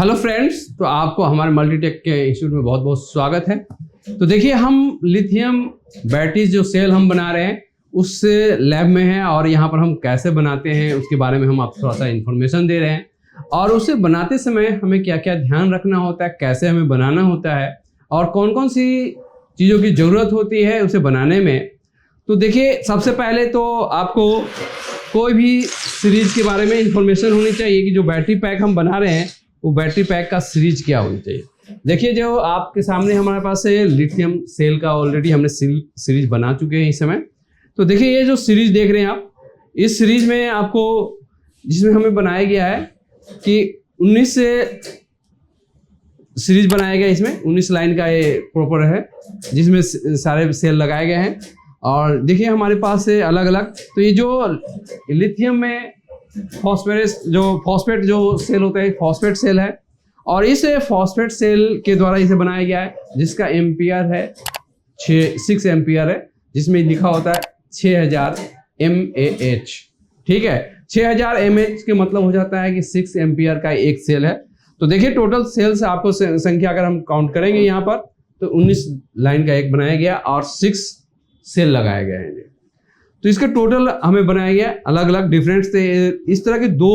Hello friends, तो आपको हमारे मल्टीटेक के इंस्टीट्यूट में बहुत बहुत स्वागत है। तो देखिए, हम लिथियम बैटरीज जो सेल हम बना रहे हैं उस लैब में हैं और यहाँ पर हम कैसे बनाते हैं उसके बारे में हम आपको थोड़ा सा इन्फॉर्मेशन दे रहे हैं और उसे बनाते समय हमें क्या क्या ध्यान रखना होता है, कैसे हमें बनाना होता है और कौन कौन सी चीज़ों की ज़रूरत होती है उसे बनाने में। तो देखिए, सबसे पहले तो आपको कोई भी सीरीज के बारे में इंफॉर्मेशन होनी चाहिए कि जो बैटरी पैक हम बना रहे हैं वो बैटरी पैक का सीरीज क्या होनी चाहिए। देखिए, जो आपके सामने हमारे पास है लिथियम सेल का ऑलरेडी हमने सीरीज बना चुके हैं इस समय। तो देखिए, ये जो सीरीज देख रहे हैं आप, इस सीरीज में आपको जिसमें हमें बनाया गया है कि 19 से सीरीज बनाया गया, इसमें 19 लाइन का ये प्रॉपर है जिसमें सारे सेल लगाए गए हैं। और देखिए हमारे पास है अलग अलग। तो ये जो लिथियम में फॉस्फेट जो सेल होता है, फॉस्फेट सेल है और इस फॉस्फेट सेल के द्वारा इसे बनाया गया है जिसका एम्पियर है 6 एम्पियर है, जिसमें लिखा होता है 6000 mAh। ठीक है, 6000 mAh के मतलब हो जाता है कि 6 एम्पियर का एक सेल है। तो देखिए, टोटल सेल्स आपको संख्या अगर हम काउंट करेंगे यहाँ पर तो 19 लाइन का एक बनाया गया और 6 सेल लगाए गए हैं। तो इसके टोटल हमें बनाया गया अलग अलग डिफरेंट से इस तरह के 2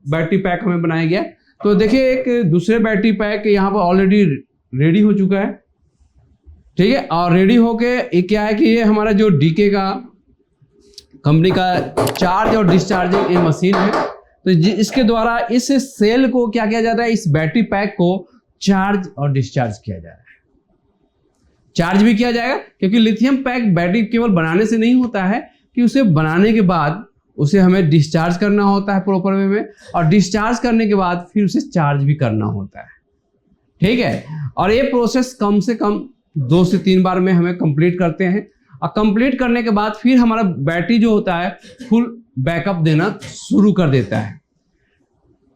बैटरी पैक हमें बनाया गया। तो देखिए, एक दूसरे बैटरी पैक यहाँ पर ऑलरेडी रेडी हो चुका है। ठीक है, और रेडी होके ये क्या है कि ये हमारा जो डीके का कंपनी का चार्ज और डिस्चार्जिंग ये मशीन है। तो इसके द्वारा इस सेल को क्या किया जाता है, इस बैटरी पैक को चार्ज और डिस्चार्ज किया जा रहा है। चार्ज भी किया जाएगा क्योंकि लिथियम पैक बैटरी केवल बनाने से नहीं होता है कि उसे बनाने के बाद उसे हमें डिस्चार्ज करना होता है प्रॉपर वे में, और डिस्चार्ज करने के बाद फिर उसे चार्ज भी करना होता है। ठीक है, और ये प्रोसेस कम से कम 2 से 3 बार में हमें कंप्लीट करते हैं और कंप्लीट करने के बाद फिर हमारा बैटरी जो होता है फुल बैकअप देना शुरू कर देता है।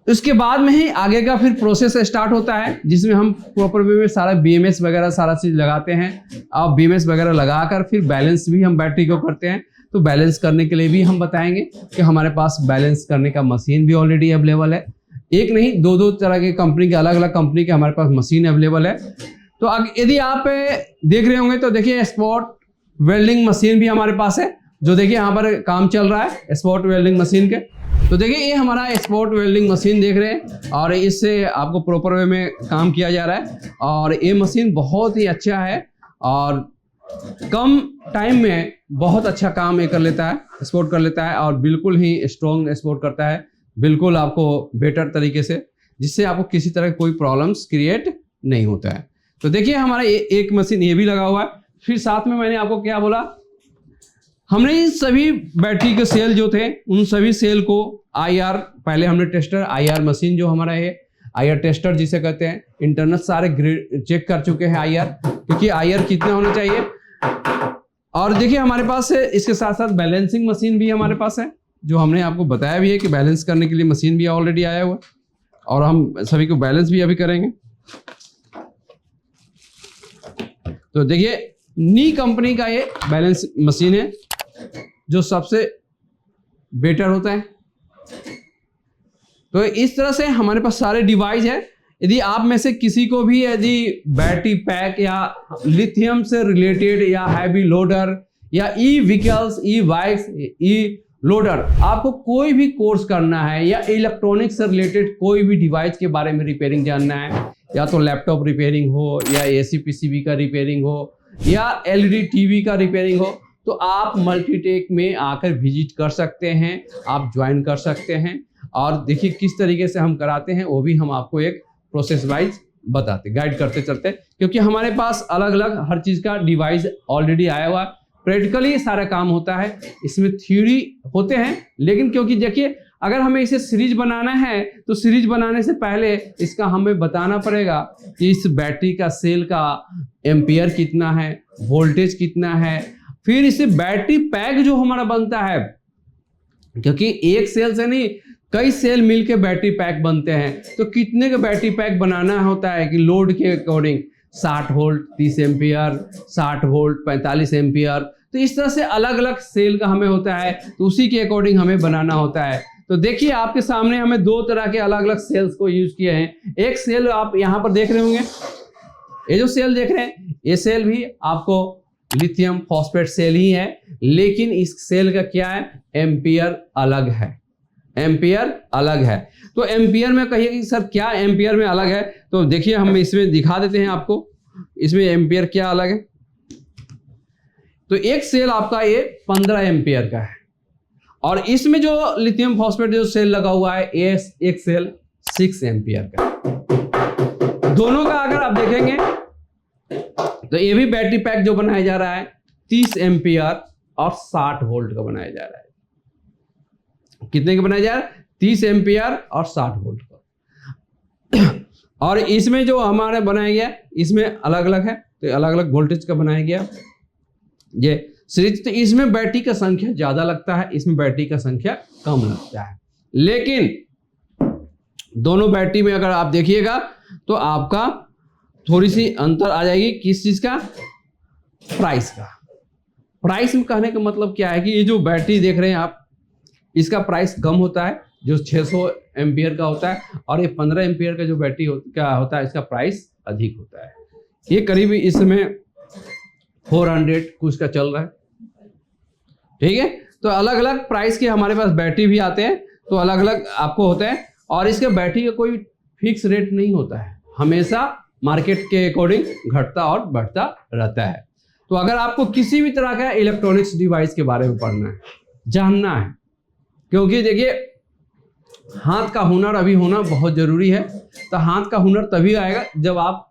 उसके बाद में ही आगे का फिर प्रोसेस स्टार्ट होता है जिसमें हम प्रॉपर वे में सारा BMS वगैरह सारा चीज़ लगाते हैं और BMS वगैरह लगाकर फिर बैलेंस भी हम बैटरी को करते हैं। तो बैलेंस करने के लिए भी हम बताएंगे कि हमारे पास बैलेंस करने का मशीन भी ऑलरेडी अवेलेबल है। एक नहीं, 2 तरह के कंपनी के, अलग अलग कंपनी के हमारे पास मशीन अवेलेबल है। तो यदि आप देख रहे होंगे तो देखिए, स्पॉट वेल्डिंग मशीन भी हमारे पास है, जो देखिए यहाँ पर काम चल रहा है स्पॉट वेल्डिंग मशीन के। तो देखिए, ये हमारा स्पॉट वेल्डिंग मशीन देख रहे हैं और इससे आपको प्रॉपर वे में काम किया जा रहा है और ये मशीन बहुत ही अच्छा है और कम टाइम में बहुत अच्छा काम ये कर लेता है, स्पोर्ट कर लेता है और बिल्कुल ही स्ट्रॉन्ग स्पोर्ट करता है, बिल्कुल आपको बेटर तरीके से, जिससे आपको किसी तरह कोई प्रॉब्लम्स क्रिएट नहीं होता है। तो देखिए, हमारा एक मशीन ये भी लगा हुआ है। फिर साथ में मैंने आपको क्या बोला, हमने इन सभी बैटरी के सेल जो थे उन सभी सेल को IR, पहले हमने टेस्टर IR मशीन जो हमारा है IR टेस्टर जिसे कहते हैं, इंटरनल सारे चेक कर चुके हैं IR, क्योंकि IR कितना होना चाहिए। और देखिए, हमारे पास है इसके साथ साथ बैलेंसिंग मशीन भी हमारे पास है, जो हमने आपको बताया भी है कि बैलेंस करने के लिए मशीन भी ऑलरेडी आया हुआ है और हम सभी को बैलेंस भी अभी करेंगे। तो देखिए, नी कंपनी का ये बैलेंस मशीन है जो सबसे बेटर होता है। तो इस तरह से हमारे पास सारे डिवाइस है। यदि आप में से किसी को भी यदि बैटरी पैक या लिथियम से रिलेटेड या हैवी लोडर या व्हीकल्स, बाइक्स, लोडर, आपको कोई भी कोर्स करना है या इलेक्ट्रॉनिक्स से रिलेटेड कोई भी डिवाइस के बारे में रिपेयरिंग जानना है, या तो लैपटॉप रिपेयरिंग हो या AC PCB का रिपेयरिंग हो या LED TV का रिपेयरिंग हो, तो आप मल्टीटेक में आकर विजिट कर सकते हैं, आप ज्वाइन कर सकते हैं। और देखिए किस तरीके से हम कराते हैं वो भी हम आपको एक प्रोसेस वाइज बताते, गाइड करते चलते, क्योंकि हमारे पास अलग अलग हर चीज़ का डिवाइस ऑलरेडी आया हुआ है। प्रैक्टिकली सारा काम होता है, इसमें थ्योरी होते हैं, लेकिन क्योंकि देखिए, अगर हमें इसे सीरीज बनाना है तो सीरीज बनाने से पहले इसका हमें बताना पड़ेगा कि इस बैटरी का सेल का एम्पियर कितना है, वोल्टेज कितना है, फिर इसे बैटरी पैक जो हमारा बनता है, क्योंकि एक सेल से नहीं कई सेल मिलके बैटरी पैक बनते हैं, तो कितने का बैटरी पैक बनाना होता है कि लोड के according 60 volt 30 ampere, 60 volt 45 ampere, तो इस तरह से अलग अलग सेल का हमें होता है, तो उसी के अकॉर्डिंग हमें बनाना होता है। तो देखिए आपके सामने हमें दो तरह के अलग अलग सेल्स को यूज किए हैं। एक सेल आप यहाँ पर देख रहे होंगे, ये जो सेल देख रहे हैं ये सेल भी आपको लिथियम फॉस्फेट सेल ही है, लेकिन इस सेल का क्या है, एम्पियर अलग है, एम्पियर अलग है। तो एम्पियर में कहिए कि सर क्या एम्पियर में अलग है, तो देखिए हम इसमें दिखा देते हैं आपको, इसमें एम्पियर क्या अलग है। तो एक सेल आपका ये 15 एम्पियर का है, और इसमें जो लिथियम फॉस्फेट जो सेल लगा हुआ है ये एक सेल 6 एम्पियर का है। दोनों का अगर आप देखेंगे तो ये भी बैटरी पैक जो बनाया जा रहा है 30 एम्पियर और 60 वोल्ट का बनाया जा रहा है। कितने का बनाया जा रहा है, 30 एम्पियर और 60 वोल्ट का। और इसमें जो हमारे बनाया गया इसमें अलग अलग है, तो अलग अलग वोल्टेज का बनाया गया ये सीरीज। तो इसमें बैटरी का संख्या ज्यादा लगता है, इसमें बैटरी का संख्या कम लगता है। लेकिन दोनों बैटरी में अगर आप देखिएगा तो आपका थोड़ी सी अंतर आ जाएगी, किस चीज का, प्राइस का। प्राइस में कहने का मतलब क्या है कि ये जो बैटरी देख रहे हैं आप, इसका प्राइस कम होता है जो 600 एम्पियर का होता है, और ये 15 एम्पियर का जो बैटरी का होता है इसका प्राइस अधिक होता है। ये करीब इसमें 400 कुछ का चल रहा है, ठीक है। तो अलग अलग प्राइस के हमारे पास बैटरी भी आते हैं, तो अलग अलग आपको होता है, और इसके बैटरी का कोई फिक्स रेट नहीं होता है, हमेशा मार्केट के अकॉर्डिंग घटता और बढ़ता रहता है। तो अगर आपको किसी भी तरह का इलेक्ट्रॉनिक्स डिवाइस के बारे में पढ़ना है, जानना है, क्योंकि देखिए हाथ का हुनर अभी होना बहुत जरूरी है। तो हाथ का हुनर तभी आएगा जब आप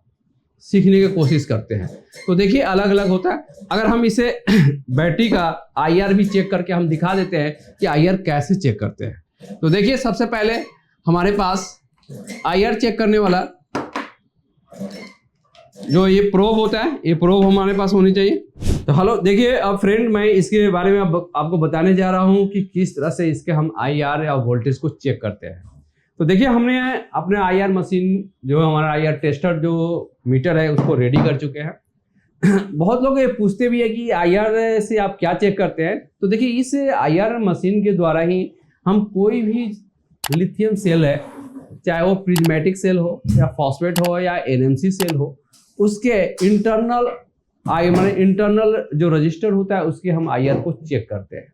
सीखने की कोशिश करते हैं। तो देखिए अलग अलग होता है। अगर हम इसे बैटरी का IR भी चेक करके हम दिखा देते हैं कि IR कैसे चेक करते हैं। तो देखिए सबसे पहले हमारे पास IR चेक करने वाला जो ये प्रोब होता है, ये प्रोब हमारे पास होनी चाहिए। तो हेलो देखिए अब फ्रेंड, मैं इसके बारे में अब आपको बताने जा रहा हूँ कि किस तरह से इसके हम IR या वोल्टेज को चेक करते हैं। तो देखिए हमने अपने IR मशीन जो हमारा IR टेस्टर जो मीटर है उसको रेडी कर चुके हैं। बहुत लोग ये पूछते भी है कि IR से आप क्या चेक करते हैं। तो देखिए इस IR मशीन के द्वारा ही हम कोई भी लिथियम सेल है, चाहे वो प्रिज्मेटिक सेल हो या फॉस्फेट हो या NMC सेल हो, उसके इंटरनल जो रजिस्टर होता है उसके हम IR को चेक करते हैं।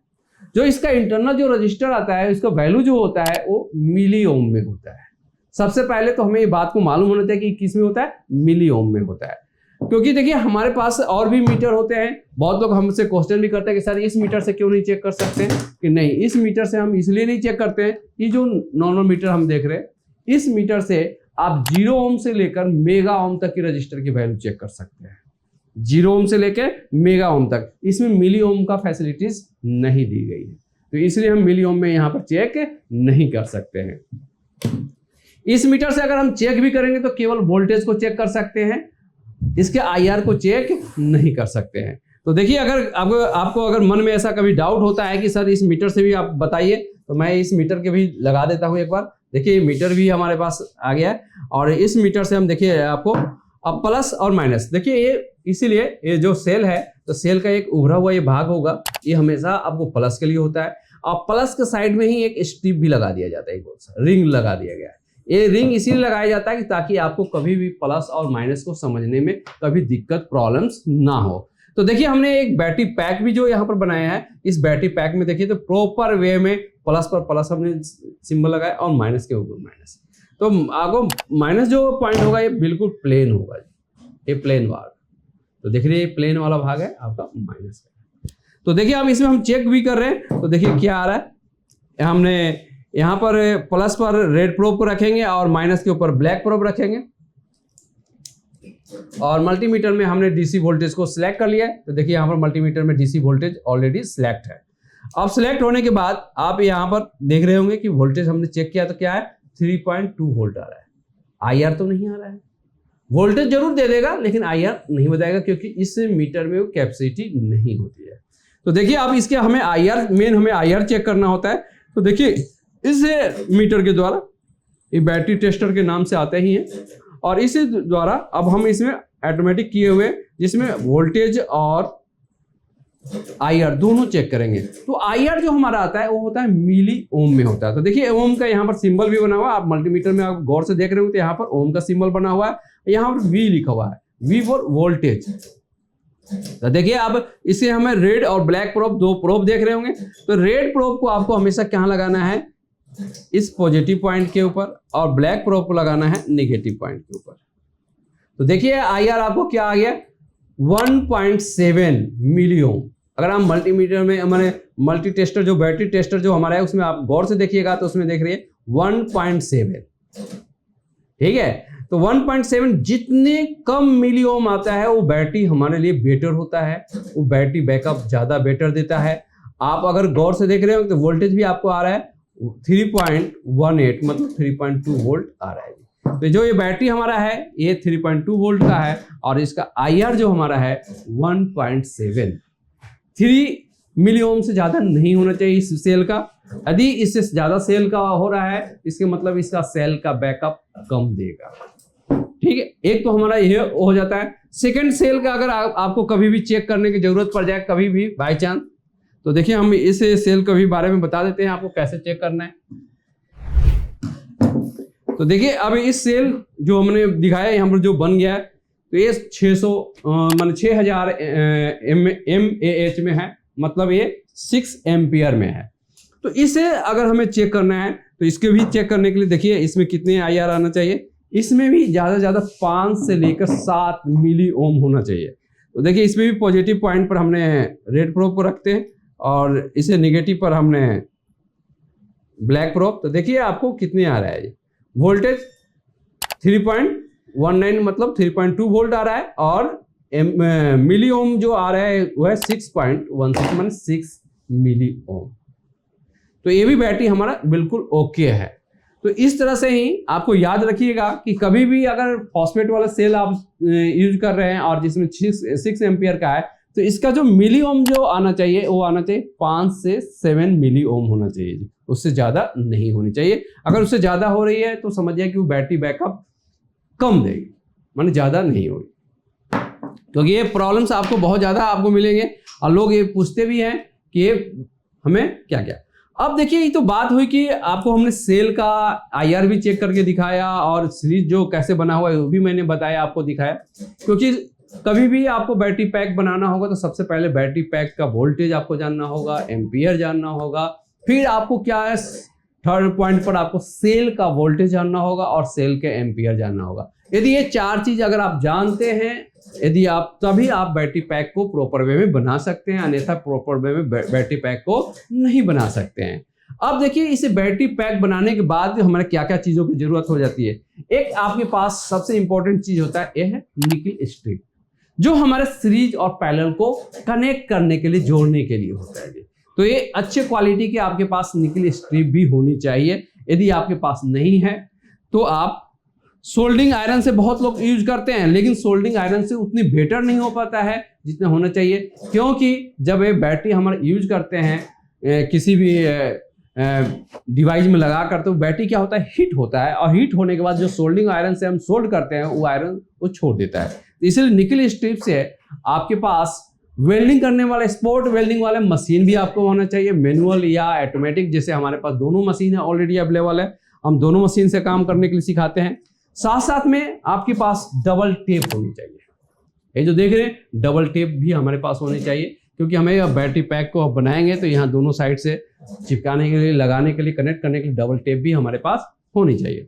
जो इसका इंटरनल जो रजिस्टर आता है इसका वैल्यू जो होता है वो मिली ओम में होता है। सबसे पहले तो हमें ये बात को मालूम होना चाहिए कि किस में होता है, मिली ओम में होता है। क्योंकि देखिए हमारे पास और भी मीटर होते हैं, बहुत लोग हमसे क्वेश्चन भी करते हैं कि सर इस मीटर से क्यों नहीं चेक कर सकते, कि नहीं इस मीटर से हम इसलिए नहीं चेक करते हैं, ये जो नॉर्मल मीटर हम देख रहे हैं इस मीटर से आप 0 ओम से लेकर मेगा ओम तक की रजिस्टर की वैल्यू चेक कर सकते हैं। 0 ओम से लेकर मेगा ओम तक, इसमें मिली ओम का फैसिलिटीज नहीं दी गई है, तो इसलिए हम मिली ओम में यहाँ पर चेक नहीं कर सकते हैं। इस मीटर से अगर हम चेक भी करेंगे तो केवल वोल्टेज को चेक कर सकते हैं, इसके IR को चेक नहीं कर सकते हैं। तो देखिए अगर आपको अगर मन में ऐसा कभी डाउट होता है कि सर इस मीटर से भी आप बताइए, तो मैं इस मीटर के भी लगा देता हूं एक बार। देखिए मीटर भी हमारे पास आ गया है, और इस मीटर से हम देखिए आपको अब प्लस और माइनस, देखिए ये इसीलिए ये जो सेल है तो सेल का एक उभरा हुआ ये भाग होगा, ये हमेशा आपको प्लस के लिए होता है, और प्लस के साइड में ही एक स्ट्रिप भी लगा दिया जाता है, एक रिंग लगा दिया गया है। ये रिंग इसीलिए लगाया जाता है कि ताकि आपको कभी भी प्लस और माइनस को समझने में कभी दिक्कत प्रॉब्लम्स ना हो। तो देखिए हमने एक बैटरी पैक भी जो यहाँ पर बनाया है, इस बैटरी पैक में देखिए तो प्रॉपर वे में प्लस पर प्लस हमने सिंबल लगाया और माइनस के ऊपर माइनस। तो आपको माइनस जो पॉइंट होगा ये बिल्कुल प्लेन होगा, ये प्लेन भाग। तो देखिए ये प्लेन वाला भाग है आपका माइनस का। तो देखिए अब इसमें हम चेक भी कर रहे हैं, तो देखिए क्या आ रहा है, हमने यहाँ पर प्लस पर रेड प्रोब को रखेंगे और माइनस के ऊपर ब्लैक प्रोब रखेंगे, और मल्टीमीटर में हमने DC वोल्टेज को सिलेक्ट कर लिया है। तो देखिए यहाँ पर मल्टीमीटर में DC वोल्टेज ऑलरेडी सिलेक्ट है। अब सिलेक्ट होने के बाद आप यहाँ पर देख रहे होंगे कि वोल्टेज हमने चेक किया तो क्या है, 3.2 वोल्ट आ रहा है। IR तो नहीं आ रहा है, वोल्टेज जरूर दे देगा लेकिन IR नहीं बताएगा, क्योंकि इस मीटर में वो कैपेसिटी नहीं होती है। तो देखिए अब इसके हमें IR चेक करना होता है। तो देखिए इस मीटर के द्वारा, ये बैटरी टेस्टर के नाम से आते ही हैं, और इस द्वारा अब हम इसमें ऑटोमेटिक किए हुए जिसमें वोल्टेज और IR दोनों चेक करेंगे। तो IR जो हमारा आता है वो होता है मिली ओम में होता है। तो देखिए ओम का यहाँ पर सिंबल भी बना हुआ है, आप मल्टीमीटर में आप गौर से देख रहे हो तो यहाँ पर ओम का सिंबल बना हुआ है, यहाँ पर V लिखा हुआ है, V फॉर वोल्टेज। तो देखिए अब इसे हमें रेड और ब्लैक प्रोब, दो प्रोब देख रहे होंगे। तो रेड प्रोब को आपको हमेशा कहाँ लगाना है, इस पॉजिटिव पॉइंट के ऊपर, और ब्लैक प्रोब को लगाना है नेगेटिव पॉइंट के ऊपर। तो देखिए IR आपको क्या आ गया, 1.7 मिली ओम। अगर आप मल्टीमीटर में हमारे मल्टी टेस्टर जो बैटरी टेस्टर जो हमारा है उसमें आप गौर से देखिएगा तो उसमें देख रही है 1.7, ठीक है। तो 1.7 जितने कम मिली ओम आता है वो बैटरी हमारे लिए बेटर होता है, वो बैटरी बैकअप ज्यादा बेटर देता है। आप अगर गौर से देख रहे हो तो वोल्टेज भी आपको आ रहा है 3.18 मतलब 3.2 वोल्ट आ रहा है। तो जो ये बैटरी हमारा है ये 3.2 वोल्ट का है और इसका IR जो हमारा है 1.7। 3 मिली ओम से ज्यादा नहीं होना चाहिए इस सेल का। यदि इससे ज्यादा सेल का हो रहा है इसके मतलब इसका सेल का बैकअप कम देगा, ठीक है। एक तो हमारा ये हो जाता है। सेकंड सेल का अगर आपको कभी भी चेक करने की जरूरत पड़ जाए कभी भी बाय चांस, तो देखिए हम इस सेल के भी बारे में बता देते हैं आपको कैसे चेक करना है। तो देखिए अब इस सेल जो हमने दिखाया यहाँ पर जो बन गया है तो ये 6000 mAh में है, मतलब ये 6 एम्पियर में है। तो इसे अगर हमें चेक करना है तो इसके भी चेक करने के लिए देखिए इसमें कितने IR आना चाहिए। इसमें भी ज्यादा से ज्यादा 5 से लेकर 7 मिली ओम होना चाहिए। तो देखिए इसमें भी पॉजिटिव पॉइंट पर हमने रेड प्रोब को रखते हैं और इसे नेगेटिव पर हमने ब्लैक प्रोब। तो देखिए आपको कितने आ रहा है, वोल्टेज 3.19 मतलब 3.2 वोल्ट आ रहा है और मिली ओम जो आ रहा है वो है 6.16 मतलब 6 मिली ओम। तो ये भी बैटरी हमारा बिल्कुल ओके है। तो इस तरह से ही आपको याद रखिएगा कि कभी भी अगर फॉस्फेट वाला सेल आप यूज कर रहे हैं और जिसमें 6 एम्पियर का है तो इसका जो मिली ओम जो आना चाहिए वो आना चाहिए 5 से 7 मिली ओम होना चाहिए, उससे ज्यादा नहीं होनी चाहिए। अगर उससे ज्यादा हो रही है तो समझिए कि वो बैटरी बैकअप कम देगी, माने ज्यादा नहीं होगी। क्योंकि ये प्रॉब्लम्स आपको बहुत ज्यादा आपको मिलेंगे और लोग ये पूछते भी हैं कि ये हमें क्या क्या। अब देखिए ये तो बात हुई कि आपको हमने सेल का IR भी चेक करके दिखाया और सीरीज जो कैसे बना हुआ है वो भी मैंने बताया आपको दिखाया। क्योंकि कभी भी आपको बैटरी पैक बनाना होगा तो सबसे पहले बैटरी पैक का वोल्टेज आपको जानना होगा, एम्पियर जानना होगा, फिर आपको क्या है थर्ड पॉइंट पर आपको सेल का वोल्टेज जानना होगा और सेल के एम्पियर जानना होगा। यदि ये 4 चीज अगर आप जानते हैं यदि आप तभी आप बैटरी पैक को प्रॉपर वे में बना सकते हैं, अन्यथा प्रॉपर वे में बैटरी पैक को नहीं बना सकते हैं। अब देखिए इसे बैटरी पैक बनाने के बाद हमारे क्या क्या चीजों की जरूरत हो जाती है। एक आपके पास सबसे इंपॉर्टेंट चीज होता है यह है निकल स्ट्रिप, जो हमारे सीरीज और पैरेलल को कनेक्ट करने के लिए जोड़ने के लिए होता है। तो ये अच्छे क्वालिटी के आपके पास निकल स्ट्रिप भी होनी चाहिए। यदि आपके पास नहीं है तो आप सोल्डिंग आयरन से बहुत लोग यूज करते हैं, लेकिन सोल्डिंग आयरन से उतनी बेटर नहीं हो पाता है जितना होना चाहिए। क्योंकि जब ये बैटरी हम यूज करते हैं किसी भी डिवाइस में लगा कर तो बैटरी क्या होता है हीट होता है और हीट होने के बाद जो सोल्डिंग आयरन से हम सोल्ड करते हैं वो आयरन वो छोड़ देता है। तो इसलिए निकल स्ट्रिप से आपके पास वेल्डिंग करने वाले स्पोर्ट वेल्डिंग वाले मशीन भी आपको होना चाहिए, मैनुअल या ऑटोमेटिक। जैसे हमारे पास दोनों मशीन है ऑलरेडी अवेलेबल है, हम दोनों मशीन से काम करने के लिए सिखाते हैं। साथ साथ में आपके पास डबल टेप होनी चाहिए। ये जो देख रहे हैं डबल टेप भी हमारे पास होनी चाहिए, क्योंकि हमें बैटरी पैक को बनाएंगे तो यहाँ दोनों साइड से चिपकाने के लिए, लगाने के लिए, कनेक्ट करने के लिए डबल टेप भी हमारे पास होनी चाहिए।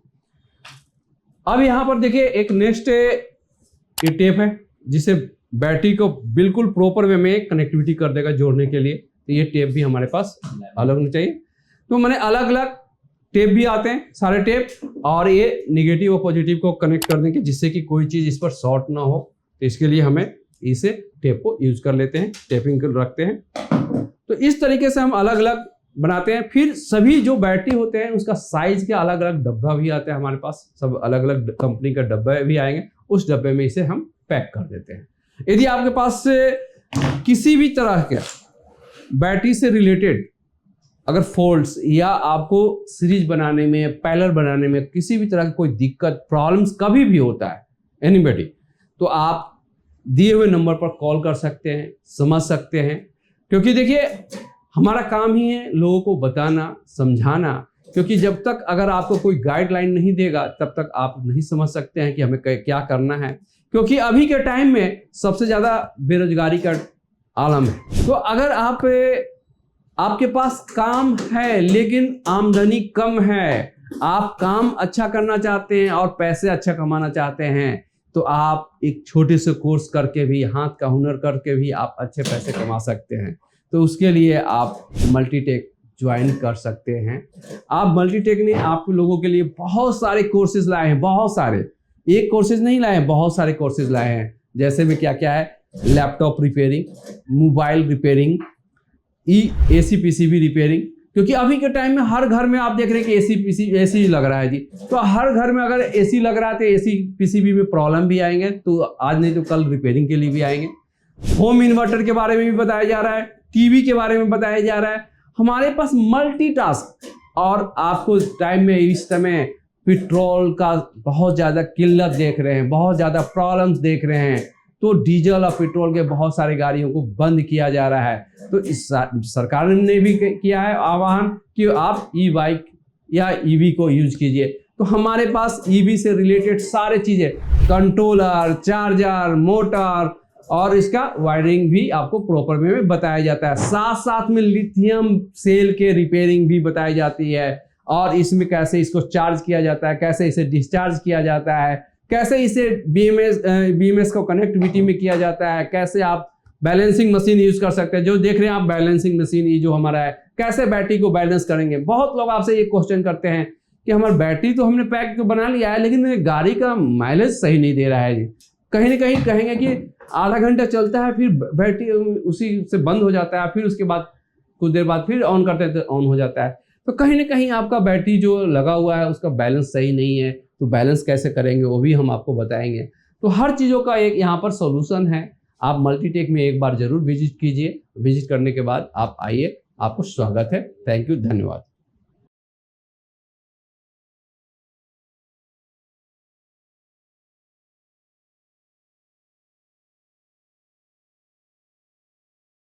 अब यहाँ पर देखिए एक नेक्स्ट ये टेप है जिसे बैटरी को बिल्कुल प्रॉपर वे में कनेक्टिविटी कर देगा जोड़ने के लिए। तो ये टेप भी हमारे पास अलग होनी चाहिए। तो मैंने अलग अलग टेप भी आते हैं सारे टेप, और ये निगेटिव और पॉजिटिव को कनेक्ट करने के जिससे कि कोई चीज इस पर शॉर्ट ना हो। तो इसके लिए हमें इसे टेप को यूज कर लेते हैं, टेपिंग कर रखते हैं। तो इस तरीके से हम अलग अलग बनाते हैं। फिर सभी जो बैटरी होते हैं उसका साइज के अलग अलग डब्बा भी आता है हमारे पास, सब अलग अलग कंपनी का डब्बा भी आएंगे, उस डब्बे में इसे हम पैक कर देते हैं। यदि आपके पास से किसी भी तरह के बैटरी से रिलेटेड अगर फॉल्ट्स या आपको सीरीज बनाने में, पैरेलल बनाने में किसी भी तरह की कोई दिक्कत, प्रॉब्लम्स कभी भी होता है एनीबॉडी, तो आप दिए हुए नंबर पर कॉल कर सकते हैं, समझ सकते हैं। क्योंकि देखिए हमारा काम ही है लोगों को बताना, समझाना, क्योंकि जब तक अगर आपको कोई गाइडलाइन नहीं देगा तब तक आप नहीं समझ सकते हैं कि हमें क्या करना है। क्योंकि अभी के टाइम में सबसे ज़्यादा बेरोजगारी का आलम है। तो अगर आपके पास काम है लेकिन आमदनी कम है, आप काम अच्छा करना चाहते हैं और पैसे अच्छा कमाना चाहते हैं, तो आप एक छोटे से कोर्स करके भी, हाथ का हुनर करके भी आप अच्छे पैसे कमा सकते हैं। तो उसके लिए आप मल्टीटेक ज्वाइन कर सकते हैं। आप मल्टीटेक ने आप लोगों के लिए बहुत सारे कोर्सेज लाए हैं, बहुत सारे, एक कोर्सेज नहीं लाए हैं, बहुत सारे कोर्सेज लाए हैं। जैसे में क्या क्या है, laptop repairing, mobile repairing, AC PCB repairing. क्योंकि अभी के टाइम में हर घर में आप देख रहे हैं कि एसी लग रहा है जी। तो हर घर में अगर एसी लग रहा है तो एसी पीसीबी में प्रॉब्लम भी आएंगे, तो आज नहीं तो कल रिपेयरिंग के लिए भी आएंगे। होम इन्वर्टर के बारे में भी बताया जा रहा है, टीवी के बारे में बताया जा रहा है। हमारे पास मल्टीटास्क, और आपको टाइम में इस समय पेट्रोल का बहुत ज़्यादा किल्लत देख रहे हैं, बहुत ज़्यादा प्रॉब्लम्स देख रहे हैं। तो डीजल और पेट्रोल के बहुत सारे गाड़ियों को बंद किया जा रहा है। तो इस सरकार ने भी किया है आह्वान कि आप ई बाइक या ईवी को यूज कीजिए। तो हमारे पास ईवी से रिलेटेड सारे चीज़ें, कंट्रोलर, चार्जर, मोटर और इसका वायरिंग भी आपको प्रॉपर वे में बताया जाता है। साथ साथ में लिथियम सेल के रिपेयरिंग भी बताई जाती है, और इसमें कैसे इसको चार्ज किया जाता है, कैसे इसे डिस्चार्ज किया जाता है, कैसे इसे बीएमएस को कनेक्टिविटी में किया जाता है, कैसे आप बैलेंसिंग मशीन यूज कर सकते हैं। जो देख रहे हैं आप बैलेंसिंग मशीन, ये जो हमारा है, कैसे बैटरी को बैलेंस करेंगे। बहुत लोग आपसे ये क्वेश्चन करते हैं कि हमारी बैटरी तो हमने पैक तो बना लिया है लेकिन गाड़ी का माइलेज सही नहीं दे रहा है जी। कहीं ना कहीं कहेंगे कि आधा घंटा चलता है फिर बैटरी उसी से बंद हो जाता है, फिर उसके बाद कुछ देर बाद फिर ऑन करते हैं तो ऑन हो जाता है। तो कहीं ना कहीं आपका बैटरी जो लगा हुआ है उसका बैलेंस सही नहीं है। तो बैलेंस कैसे करेंगे वो भी हम आपको बताएंगे। तो हर चीज़ों का एक यहाँ पर सॉल्यूशन है। आप मल्टीटेक में एक बार जरूर विजिट कीजिए। विजिट करने के बाद आप आइए, आपको स्वागत है। थैंक यू, धन्यवाद।